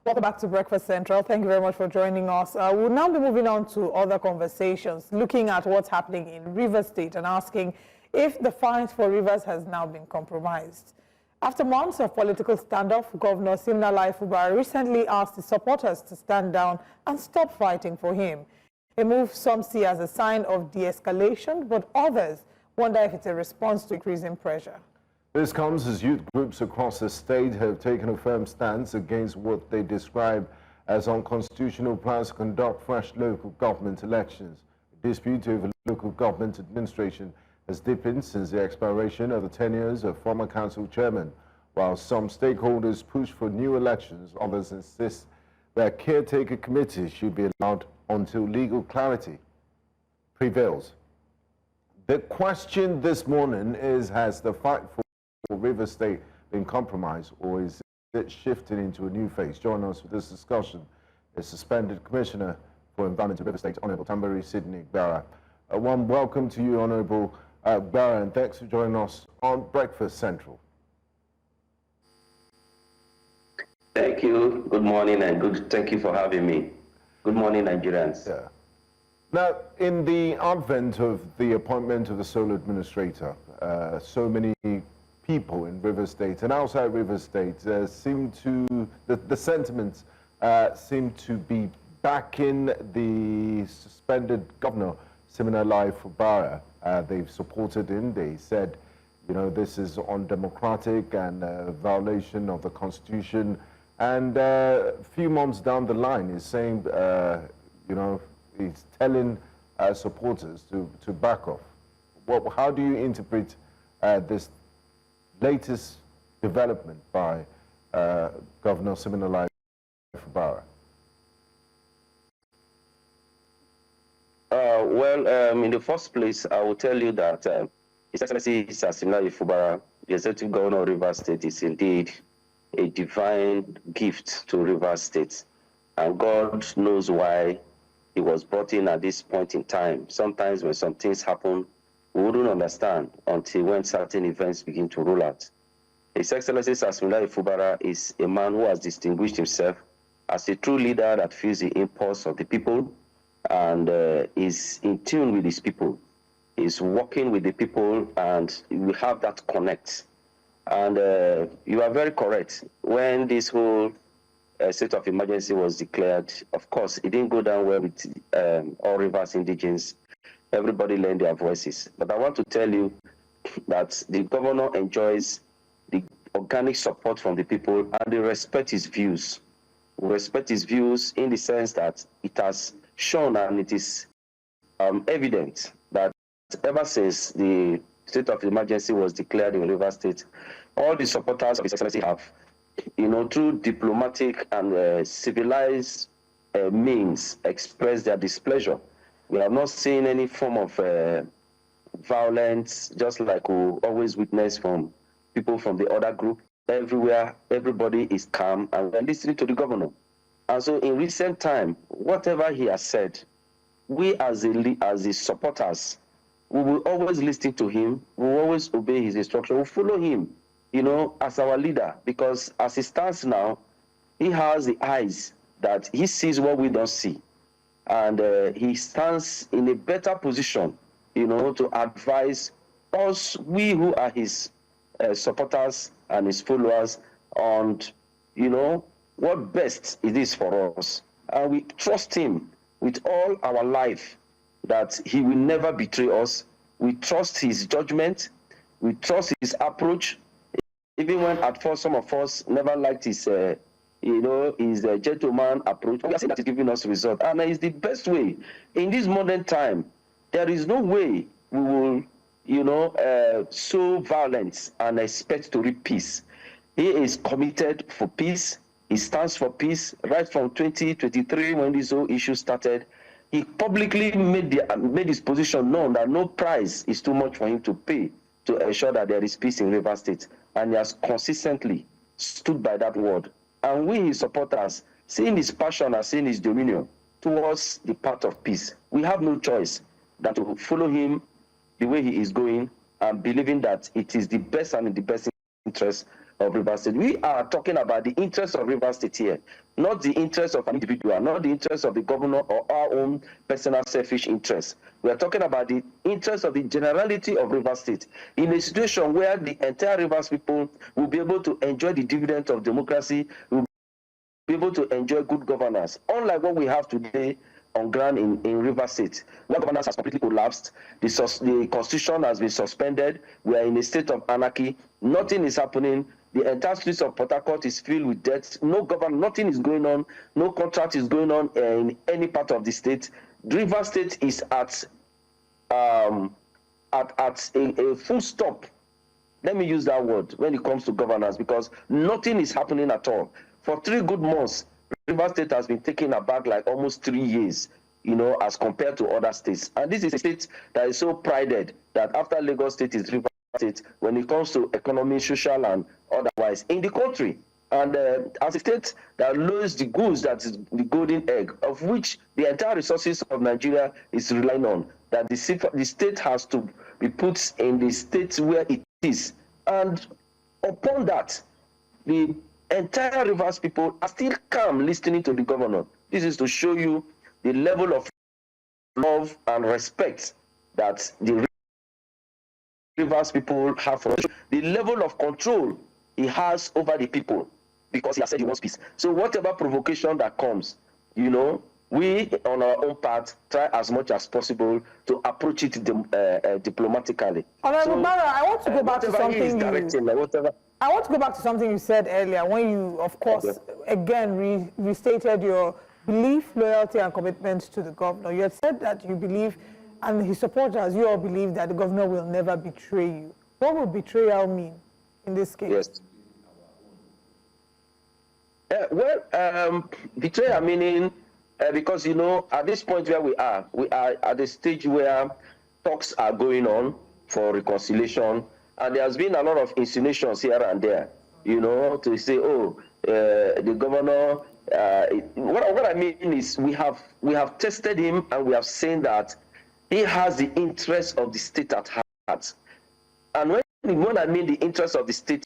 Welcome back to Breakfast Central. Thank you very much for joining us. We'll now be moving on to other conversations, looking at what's happening in Rivers State and asking if the fight for Rivers has now been compromised. After months of political standoff, Governor Siminalayi Fubara recently asked his supporters to stand down and stop fighting for him. A move some see as a sign of de-escalation, but others wonder if it's a response to increasing pressure. This comes as youth groups across the state have taken a firm stance against what they describe as unconstitutional plans to conduct fresh local government elections. The dispute over local government administration has deepened since the expiration of the tenures of former council chairman. While some stakeholders push for new elections, others insist that caretaker committees should be allowed until legal clarity prevails. The question this morning is, has the fight for Rivers State been compromised, or is it shifting into a new phase? Join us for this discussion is suspended Commissioner for Environment of Rivers State, Honourable Tambari Sydney Gbara. A warm welcome to you, Honourable Gbara, and thanks for joining us on Breakfast Central. Thank you. Good morning, and thank you for having me. Good morning, Nigerians. Yeah. Now, in the advent of the appointment of the sole administrator, so many people in Rivers State and outside Rivers State seem to, the sentiments seem to be backing the suspended governor, Siminalayi Fubara. They've supported him. They said, you know, this is undemocratic and a violation of the Constitution. And a few months down the line, he's saying, you know, he's telling supporters to back off. How do you interpret this latest development by Governor Siminalayi Fubara? In the first place, I will tell you that His Excellency Siminalayi Fubara, the Executive Governor of Rivers State, is indeed a divine gift to Rivers State. And God knows why he was brought in at this point in time. Sometimes when some things happen, we wouldn't understand until when certain events begin to roll out. His Excellency Siminalayi Fubara is a man who has distinguished himself as a true leader that feels the impulse of the people and is in tune with his people. He's working with the people, and we have that connect. And you are very correct. When this whole state of emergency was declared, of course, it didn't go down well with all Rivers indigents. Everybody lent their voices. But I want to tell you that the governor enjoys the organic support from the people, and they respect his views. We respect his views in the sense that it has shown, and it is evident that ever since the state of emergency was declared in Rivers State, all the supporters of His Excellency have, you know, through diplomatic and civilized means, expressed their displeasure. We have not seen any form of violence, just like we always witness from people from the other group. Everywhere, everybody is calm, and we're listening to the governor. And so in recent time, whatever he has said, we as the supporters, we will always listen to him, we will always obey his instruction, we'll follow him, you know, as our leader, because as he stands now, he has the eyes that he sees what we don't see. And he stands in a better position, you know, to advise us, we who are his supporters and his followers, on, you know, what best it is for us. And we trust him with all our life that he will never betray us. We trust his judgment. We trust his approach. Even when at first some of us never liked his, you know, his gentleman approach, we are saying that he's giving us result. And it's the best way. In this modern time, there is no way we will, you know, sow violence and expect to reap peace. He is committed for peace. He stands for peace. Right from 2023, when this whole issue started, he publicly made his position known that no price is too much for him to pay to ensure that there is peace in Rivers State. And he has consistently stood by that word. And we, his supporters, seeing his passion and seeing his dominion towards the path of peace, we have no choice than to follow him the way he is going, and believing that it is the best and in the best interest of Rivers State. We are talking about the interests of Rivers State here, not the interests of an individual, not the interests of the governor or our own personal selfish interests. We are talking about the interests of the generality of Rivers State in a situation where the entire Rivers people will be able to enjoy the dividends of democracy, will be able to enjoy good governance, unlike what we have today on ground in Rivers State, where governance has completely collapsed. The constitution has been suspended. We are in a state of anarchy. Nothing is happening. The entire streets of Port Harcourt is filled with death. No government, nothing is going on. No contract is going on in any part of the state. Rivers State is at a full stop. Let me use that word when it comes to governance, because nothing is happening at all. For 3 good months, Rivers State has been taking aback like almost 3 years, as compared to other states. And this is a state that is so prided that after Lagos State is Rivers State when it comes to economy, social, and otherwise in the country. And as a state that lays the goods, that is the golden egg, of which the entire resources of Nigeria is relying on, that the state has to be put in the state where it is. And upon that, the entire Rivers people are still calm listening to the governor. This is to show you the level of love and respect that the Rivers people have for him, the level of control he has over the people, because he has said he wants peace. So whatever provocation that comes, we on our own part try as much as possible to approach it diplomatically. Honorable Gbara, I want to go back to something I want to go back to something you said earlier when you, of course, again restated your belief, loyalty, and commitment to the governor. You had said that you believe, and his supporters, you all believe that the governor will never betray you. What would betrayal mean in this case? Yes. Betrayal meaning, because, at this point where we are at the stage where talks are going on for reconciliation, and there has been a lot of insinuations here and there, to say, the governor, what I mean is we have tested him, and we have seen that he has the interest of the state at heart. And when I mean the interest of the state,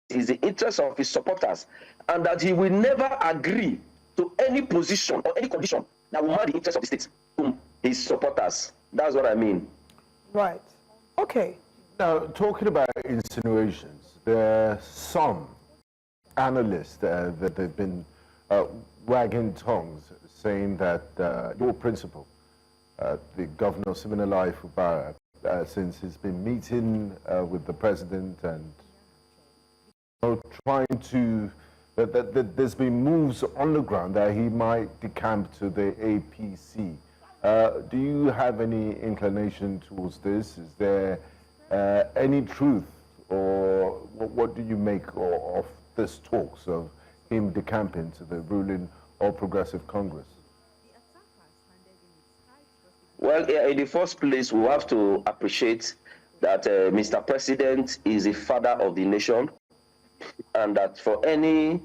is the interest of his supporters, and that he will never agree to any position or any condition that will harm the interest of the state, his supporters. That's what I mean. Right. Okay. Now, talking about insinuations, there are some analysts that they've been wagging tongues, saying that your principal, the governor Siminalayi Fubara, since he's been meeting with the president and trying to, that there's been moves on the ground that he might decamp to the APC. Do you have any inclination towards this? Is there any truth, or what do you make of this talks of him decamping to the ruling All Progressive Congress? Well, in the first place, we have to appreciate that Mr. President is a father of the nation, and that for any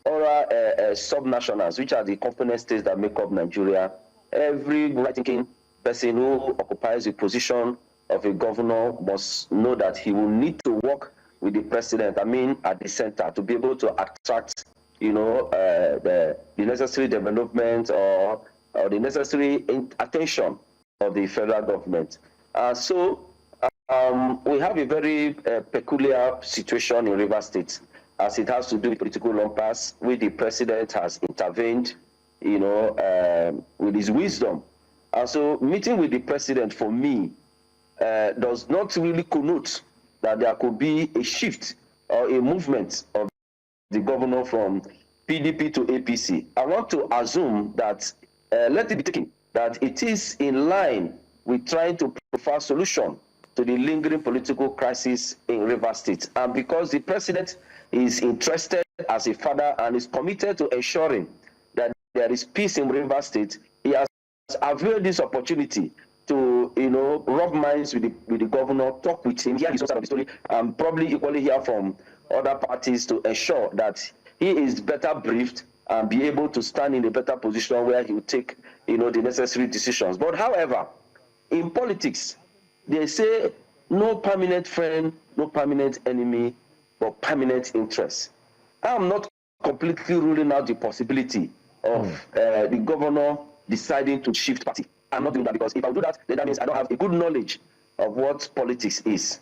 other sub-nationals, which are the component states that make up Nigeria, every right-thinking person who occupies the position of a governor must know that he will need to work with the president, at the center, to be able to attract, the necessary development or the necessary attention of the federal government. So we have a very peculiar situation in Rivers State, as it has to do with political impasse, where the president has intervened, with his wisdom. And so meeting with the president, for me, does not really connote that there could be a shift or a movement of the governor from PDP to APC. I want to assume that, let it be taken, that it is in line with trying to provide solution to the lingering political crisis in Rivers State. And because the president is interested as a father and is committed to ensuring that there is peace in Rivers State, he has availed this opportunity to, rub minds with the governor, talk with him, hear his side of the story, and probably equally hear from other parties to ensure that he is better briefed and be able to stand in a better position where he will take, the necessary decisions. But however, in politics, they say no permanent friend, no permanent enemy, for permanent interests. I'm not completely ruling out the possibility of the governor deciding to shift party. I'm not doing that, because if I do that, then that means I don't have a good knowledge of what politics is.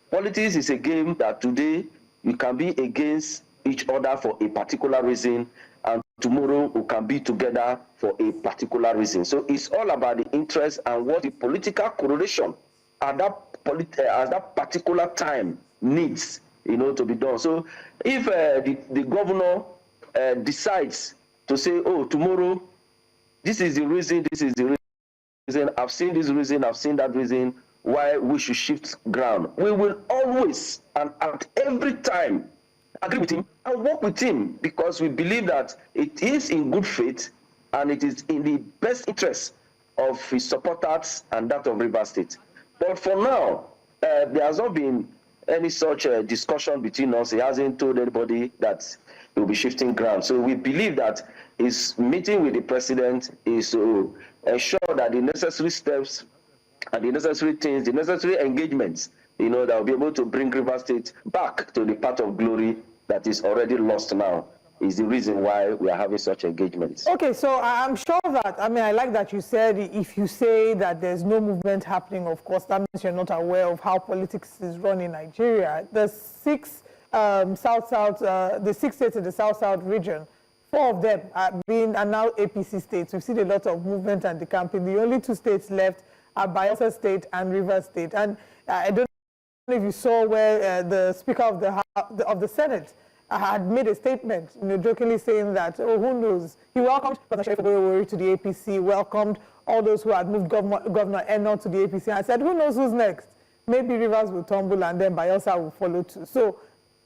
Politics is a game that today you can be against each other for a particular reason, and tomorrow we can be together for a particular reason. So it's all about the interest and what the political correlation at that particular time needs, to be done. So if the governor decides to say, oh, tomorrow, this is the reason, I've seen this reason, I've seen that reason why we should shift ground, we will always and at every time agree with him and work with him, because we believe that it is in good faith and it is in the best interest of his supporters and that of Rivers State. But for now, there has not been any such discussion between us. He hasn't told anybody that he will be shifting ground. So we believe that his meeting with the president is to ensure that the necessary steps and the necessary things, the necessary engagements, that will be able to bring Rivers State back to the path of glory that is already lost now, is the reason why we are having such engagements. Okay, so I'm sure that, I like that you said, if you say that there's no movement happening, of course, that means you're not aware of how politics is run in Nigeria. The six the 6 states in the South-South region, 4 of them are now APC states. We've seen a lot of movement and decamping. The only 2 states left are Bayelsa State and Rivers State. And I don't know if you saw where the Speaker of the Senate had made a statement, jokingly saying that, oh, who knows? He welcomed Professor Fubara to the APC, welcomed all those who had moved Governor Eno to the APC. I said, who knows who's next? Maybe Rivers will tumble and then Bayelsa will follow too. So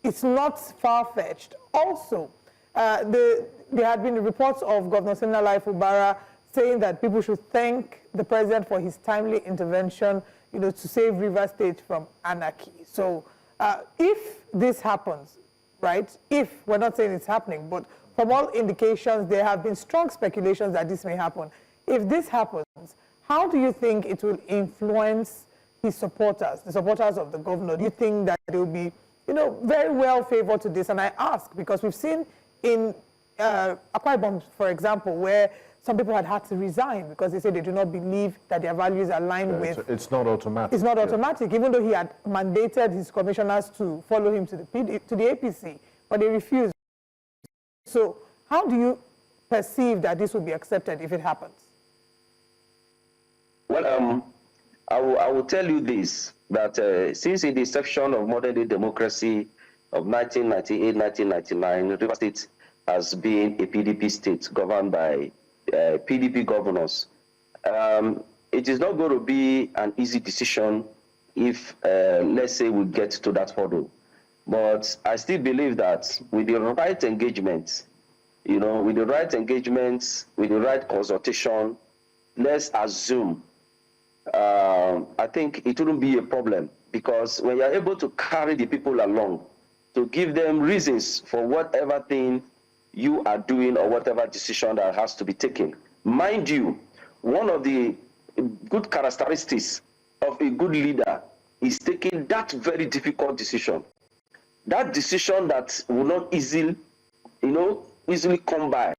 it's not far-fetched. Also, there had been reports of Governor Siminalayi Fubara saying that people should thank the president for his timely intervention, to save Rivers State from anarchy. So if this happens, right, if, we're not saying it's happening, but from all indications, there have been strong speculations that this may happen. If this happens, how do you think it will influence his supporters, the supporters of the governor? Do you think that they will be, very well favored to this? And I ask because we've seen in Akwa Ibom, for example, where some people had to resign because they said they do not believe that their values align with... It's not automatic. It's not automatic, even though he had mandated his commissioners to follow him to the APC, but they refused. So how do you perceive that this will be accepted if it happens? Well, I will tell you this, that since in the inception of modern-day democracy of 1998, 1999, Rivers State has been a PDP state governed by PDP governors. It is not going to be an easy decision if, let's say, we get to that hurdle. But I still believe that with the right engagement, with the right consultation, let's assume, I think it wouldn't be a problem, because when you're able to carry the people along, to give them reasons for whatever thing you are doing or whatever decision that has to be taken. Mind you, one of the good characteristics of a good leader is taking that very difficult decision. That decision that will not easily come by.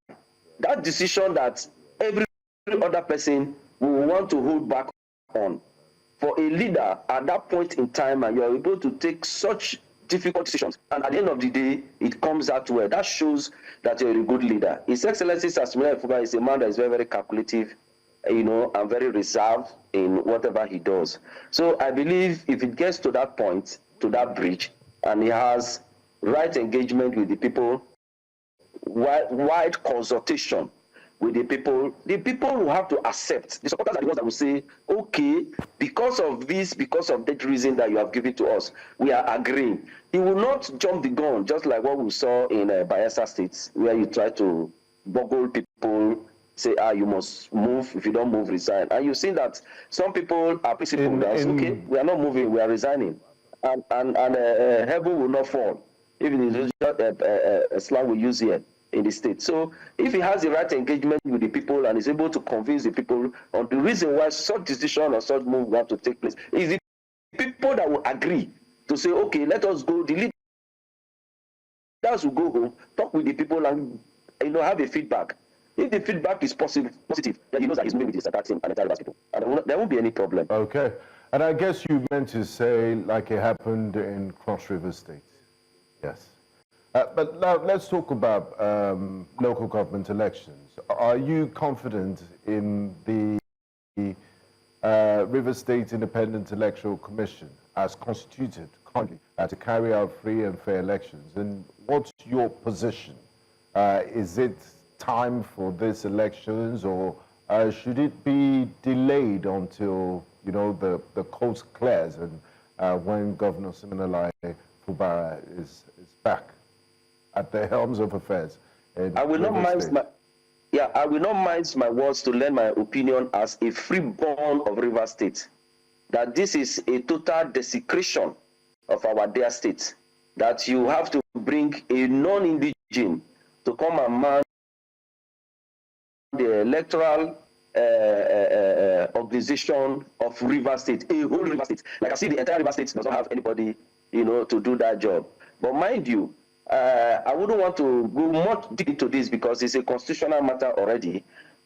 That decision that every other person will want to hold back on. For a leader at that point in time, and you are able to take such difficult decisions, and at the end of the day, it comes out well. That shows that you're a good leader. His Excellency Siminalayi Fubara is a man that is very, very calculative, and very reserved in whatever he does. So I believe if it gets to that point, to that bridge, and he has right engagement with the people, wide consultation with the people will have to accept. The supporters are the ones that will say, okay, because of this, because of that reason that you have given to us, we are agreeing. He will not jump the gun, just like what we saw in Bayelsa State, where you try to boggle people, say, you must move, if you don't move, resign. And you've seen that some people are principled, okay, we are not moving, we are resigning. And heaven will not fall. If it is just a slang we use here in the state. So if he has the right engagement with the people and is able to convince the people on the reason why such decision or such move will have to take place, is the people that will agree to say, okay, let us go, the Leaders will go home, talk with the people, and have a feedback. If the feedback is positive, then he knows that he's moving with his attack team and the Rivers people, and there won't be any problem. Okay, and I guess you meant to say like it happened in Cross River State. Yes. But now let's talk about local government elections. Are you confident in the River State Independent Electoral Commission as constituted currently to carry out free and fair elections? And what's your position? Is it time for these elections, or should it be delayed until the coast clears and when Governor Siminalayi Fubara is back at the helms of affairs? I will not mince my words to lend my opinion as a freeborn of River State, that this is a total desecration of our dear state, that you have to bring a non-indigenous to come and man the electoral organization of River State, a whole River State. Like I see, the entire River State does not have anybody, to do that job. But mind you, I wouldn't want to go much deep into this because it's a constitutional matter already.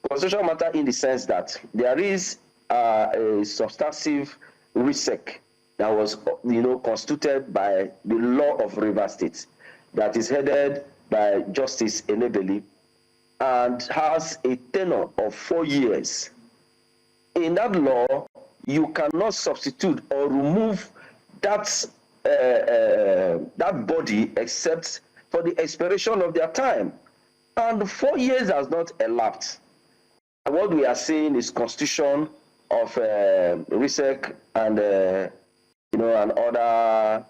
Constitutional matter in the sense that there is a substantive RISEC that was, constituted by the law of River State that is headed by Justice Enebeli and has a tenure of 4 years. In that law, you cannot substitute or remove that body except for the expiration of their time. And 4 years has not elapsed. What we are seeing is constitution of RISEC and and other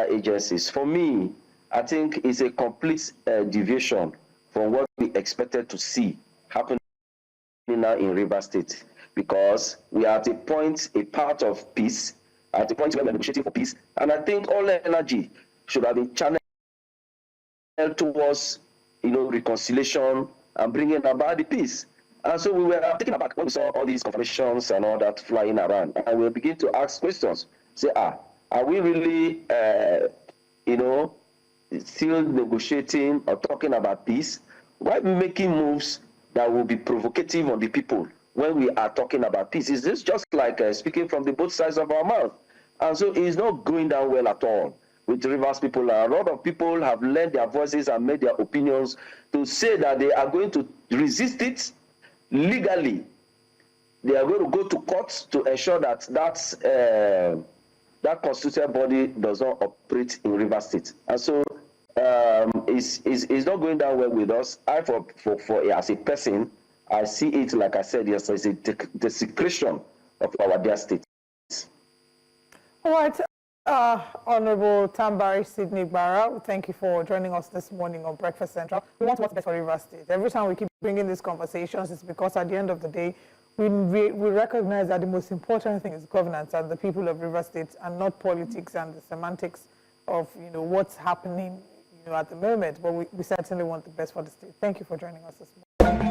agencies. For me, I think it's a complete deviation from what we expected to see happening now in River State, because we are at a point, a part of peace, at a point where we're negotiating for peace, and I think all energy should have been channeled towards, reconciliation and bringing about the peace. And so we were taken aback when we saw all these confirmations and all that flying around, and we begin to ask questions. Say, are we really, still negotiating or talking about peace? Why are we making moves that will be provocative on the people when we are talking about peace? Is this just like speaking from the both sides of our mouth? And so it's not going down well at all with Rivers people. A lot of people have lent their voices and made their opinions to say that they are going to resist it legally. They are going to go to court to ensure that that constituted body does not operate in River State. And so it's not going down well with us. For as a person, I see it, like I said, yes, as a desecration of our dear state. All right, Honorable Tambari Sydney Gbara, thank you for joining us this morning on Breakfast Central. We want what's best for River State. Every time we keep bringing these conversations, it's because at the end of the day, we recognize that the most important thing is governance and the people of River State, and not politics and the semantics of what's happening at the moment. But we certainly want the best for the state. Thank you for joining us this morning.